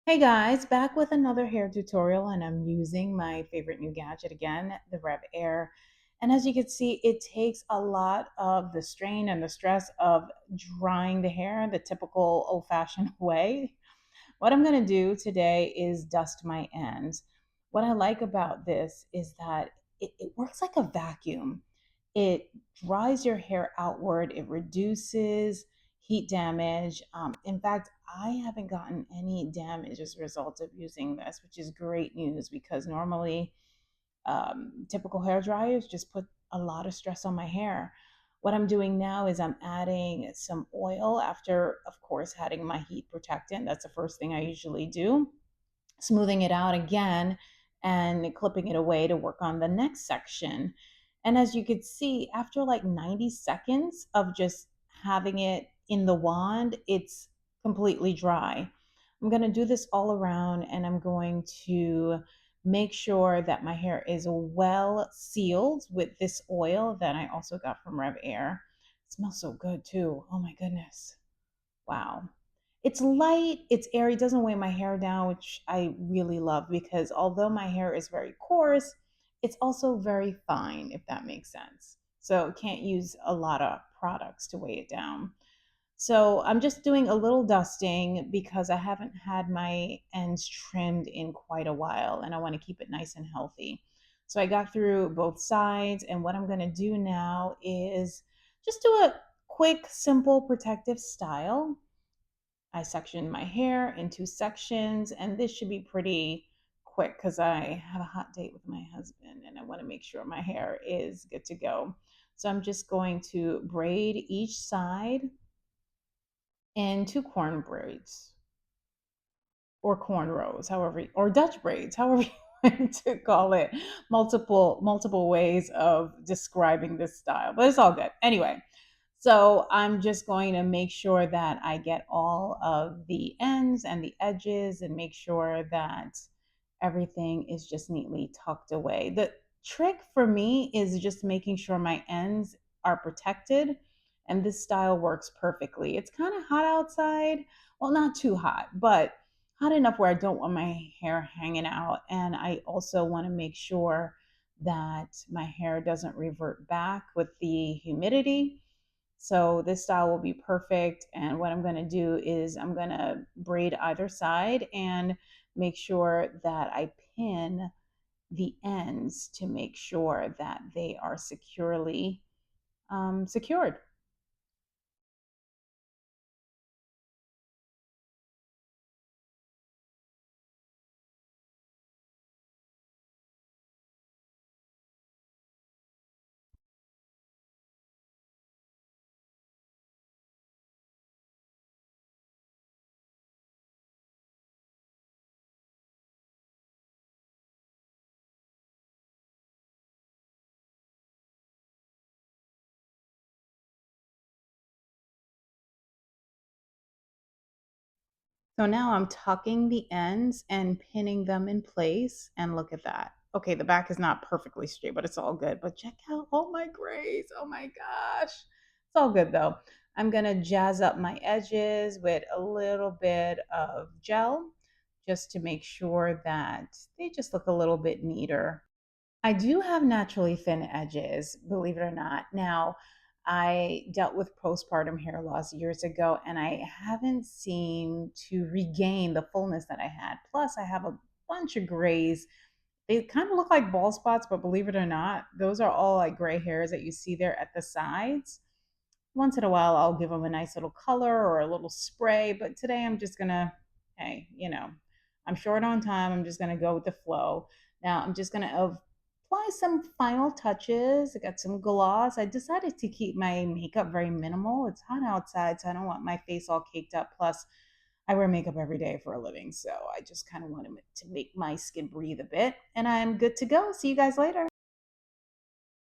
Hey guys, back with another hair tutorial, and I'm using my favorite new gadget again, the RevAir. And as you can see, it takes a lot of the strain and the stress of drying the hair the typical old-fashioned way. What I'm going to do today is dust my ends. What I like about this is that it works like a vacuum. It dries your hair outward, it reduces heat damage. In fact, I haven't gotten any damage as a result of using this, which is great news because normally typical hair dryers just put a lot of stress on my hair. What I'm doing now is I'm adding some oil after, of course, adding my heat protectant. That's the first thing I usually do. Smoothing it out again and clipping it away to work on the next section. And as you could see, after like 90 seconds of just having it in the wand, it's completely dry. I'm going to do this all around, and I'm going to make sure that my hair is well sealed with this oil that I also got from RevAir. It smells so good too. Oh my goodness. Wow. It's light, it's airy, doesn't weigh my hair down, which I really love because although my hair is very coarse, it's also very fine, if that makes sense. So can't use a lot of products to weigh it down. So I'm just doing a little dusting because I haven't had my ends trimmed in quite a while and I want to keep it nice and healthy. So I got through both sides, and what I'm going to do now is just do a quick, simple protective style. I sectioned my hair in two sections, and this should be pretty quick because I have a hot date with my husband and I want to make sure my hair is good to go. So I'm just going to braid each side into corn braids or cornrows, however, or Dutch braids, however you want to call it. Multiple ways of describing this style, but it's all good. Anyway, so I'm just going to make sure that I get all of the ends and the edges and make sure that everything is just neatly tucked away. The trick for me is just making sure my ends are protected, and this style works perfectly. It's kind of hot outside. Well, not too hot, but hot enough where I don't want my hair hanging out. And I also want to make sure that my hair doesn't revert back with the humidity. So this style will be perfect. And what I'm going to do is I'm going to braid either side and make sure that I pin the ends to make sure that they are securely secured. So now I'm tucking the ends and pinning them in place. And look at that. Okay, the back is not perfectly straight, but it's all good. But check out all my grays. Oh my gosh. It's all good though. I'm going to jazz up my edges with a little bit of gel just to make sure that they just look a little bit neater. I do have naturally thin edges, believe it or not. Now, I dealt with postpartum hair loss years ago, and I haven't seemed to regain the fullness that I had. Plus, I have a bunch of grays. They kind of look like bald spots, but believe it or not, those are all like gray hairs that you see there at the sides. Once in a while, I'll give them a nice little color or a little spray, but today I'm just gonna, hey, I'm short on time. I'm just gonna go with the flow. Now I'm just gonna apply some final touches. I got some gloss. I decided to keep my makeup very minimal. It's hot outside, so I don't want my face all caked up. Plus, I wear makeup every day for a living, so I just kind of wanted to make my skin breathe a bit. And I'm good to go. See you guys later.